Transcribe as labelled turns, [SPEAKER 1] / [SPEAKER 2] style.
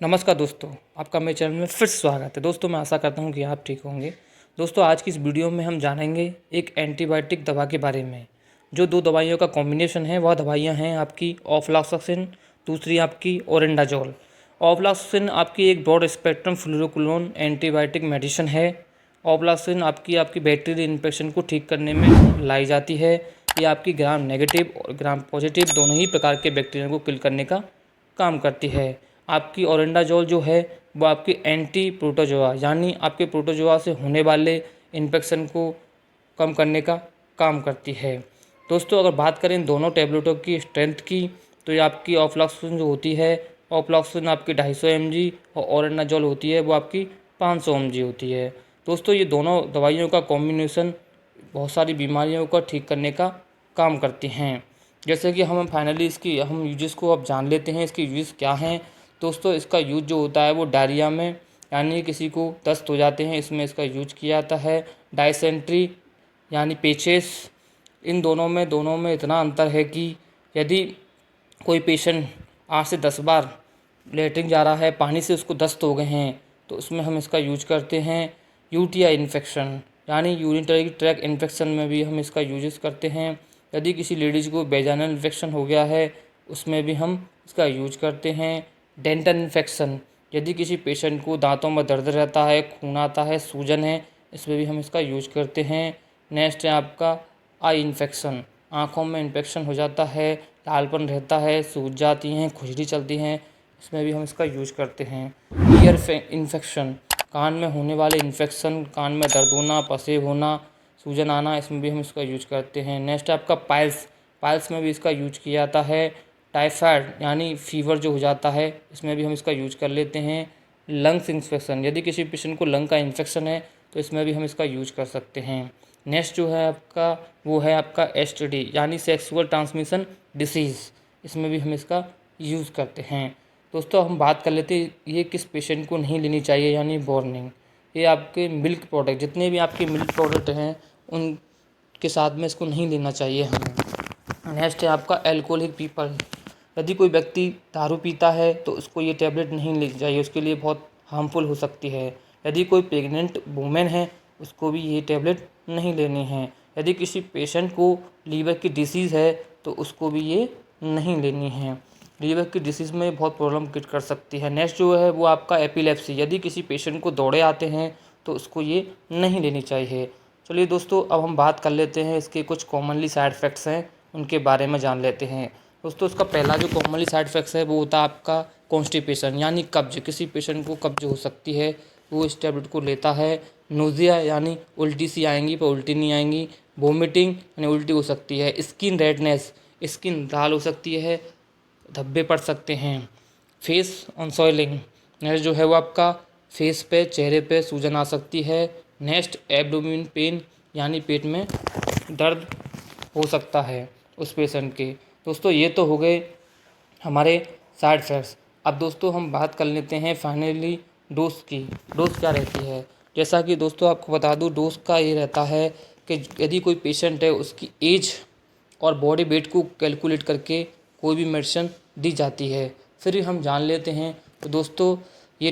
[SPEAKER 1] नमस्कार दोस्तों, आपका मेरे चैनल में फिर से स्वागत है। दोस्तों मैं आशा करता हूं कि आप ठीक होंगे। दोस्तों आज की इस वीडियो में हम जानेंगे एक एंटीबायोटिक दवा के बारे में। जो दो दवाइयों का कॉम्बिनेशन है वह दवाइयां हैं आपकी ऑफ्लॉक्सासिन, दूसरी आपकी ओरेंडाजोल। ऑफ्लॉक्सासिन आपकी एक ब्रॉड स्पेक्ट्रम फ्लुरोक्विनोन एंटीबायोटिक मेडिसिन है। ऑफ्लॉक्सासिन आपकी बैक्टीरियल इन्फेक्शन को ठीक करने में लाई जाती है। ये आपकी ग्राम नेगेटिव और ग्राम पॉजिटिव दोनों ही प्रकार के बैक्टीरिया को किल करने का काम करती है। आपकी ओरेंडाजोल जो है वो आपकी एंटी प्रोटोजोआ यानी आपके प्रोटोजोआ से होने वाले इन्फेक्शन को कम करने का काम करती है। दोस्तों अगर बात करें दोनों टैबलेटों की स्ट्रेंथ की, तो ये आपकी ऑफ्लॉक्सासिन जो होती है, ऑफ्लॉक्सासिन आपकी 250 mg और ओरेंडाजोल होती है वो आपकी 500 mg होती है। दोस्तों ये दोनों दवाइयों का कॉम्बिनेशन बहुत सारी बीमारियों को ठीक करने का काम करती हैं। जैसे कि हम फाइनली इसकी हम यूजेस को अब जान लेते हैं, इसके यूज़ क्या हैं। दोस्तों इसका यूज जो होता है वो डायरिया में, यानी किसी को दस्त हो जाते हैं, इसमें इसका यूज किया जाता है। डायसेंट्री यानी पेचेस, इन दोनों में इतना अंतर है कि यदि कोई पेशेंट 8 से 10 बार लेटरिन जा रहा है, पानी से उसको दस्त हो गए हैं, तो उसमें हम इसका यूज करते हैं। यूटीआई इन्फेक्शन यानी यूरिनरी ट्रैक्ट इन्फेक्शन में भी हम इसका यूज करते हैं। यदि किसी लेडीज़ को वेजाइनल इन्फेक्शन हो गया है उसमें भी हम इसका यूज करते हैं। डेंटल इन्फेक्शन, यदि किसी पेशेंट को दांतों में दर्द रहता है, खून आता है, सूजन है, इसमें भी हम इसका यूज करते हैं। नेक्स्ट है आपका आई इन्फेक्शन, आँखों में इन्फेक्शन हो जाता है, लालपन रहता है, सूज जाती हैं, खुजली चलती हैं, इसमें भी हम इसका यूज करते हैं। ईयर इन्फेक्शन, कान में होने वाले इन्फेक्शन, कान में दर्द होना, पसेब होना, सूजन आना, इसमें भी हम इसका यूज करते हैं। नेक्स्ट आपका पाइल्स में भी इसका यूज किया जाता है। टाइफाइड यानी फीवर जो हो जाता है, इसमें भी हम इसका यूज कर लेते हैं। लंग्स इन्फेक्शन, यदि किसी पेशेंट को लंग का इन्फेक्शन है तो इसमें भी हम इसका यूज कर सकते हैं। नेक्स्ट जो है आपका वो है आपका एसटीडी यानी सेक्सुअल ट्रांसमिशन डिसीज़, इसमें भी हम इसका यूज़ करते हैं। दोस्तों हम बात कर लेते हैं ये किस पेशेंट को नहीं लेनी चाहिए, यानी वार्निंग। ये आपके मिल्क प्रोडक्ट, जितने भी आपके मिल्क प्रोडक्ट हैं उनके साथ में इसको नहीं लेना चाहिए हमें। नेक्स्ट है आपका एल्कोहलिक पीपल, यदि कोई व्यक्ति दारू पीता है तो उसको ये टैबलेट नहीं लेनी चाहिए, उसके लिए बहुत हार्मफुल हो सकती है। यदि कोई प्रेग्नेंट वुमेन है उसको भी ये टैबलेट नहीं लेनी है। यदि किसी पेशेंट को लीवर की डिसीज़ है तो उसको भी ये नहीं लेनी है। लीवर की डिसीज़ में बहुत प्रॉब्लम क्रिएट कर सकती है। नेक्स्ट जो है वो आपका एपिलेप्सी, यदि किसी पेशेंट को दौरे आते हैं तो उसको ये नहीं लेनी चाहिए। चलिए दोस्तों अब हम बात कर लेते हैं इसके कुछ कॉमनली साइड इफ़ेक्ट्स हैं, उनके बारे में जान लेते हैं। दोस्तों इसका पहला जो कॉमनली साइड इफ़ेक्ट्स है वो होता है आपका कॉन्स्टिपेशन यानी कब्ज, किसी पेशेंट को कब्ज हो सकती है वो इस टैबलेट को लेता है। नोज़िया यानी उल्टी सी आएंगी पर उल्टी नहीं आएंगी। वोमिटिंग यानी उल्टी हो सकती है। स्किन रेडनेस, स्किन लाल हो सकती है, धब्बे पड़ सकते हैं। फेस ऑन सॉइलिंग, नेक्स्ट जो है वो आपका फेस पे, चेहरे पे सूजन आ सकती है। नेक्स्ट एब्डोमिन पेन यानी पेट में दर्द हो सकता है उस पेशेंट के। दोस्तों ये तो हो गए हमारे साइड इफ़ेक्ट्स। अब दोस्तों हम बात कर लेते हैं फाइनली डोज की। डोज क्या रहती है, जैसा कि दोस्तों आपको बता दूं डोज का ये रहता है कि यदि कोई पेशेंट है उसकी एज और बॉडी वेट को कैलकुलेट करके कोई भी मेडिसिन दी जाती है। फिर हम जान लेते हैं तो दोस्तों ये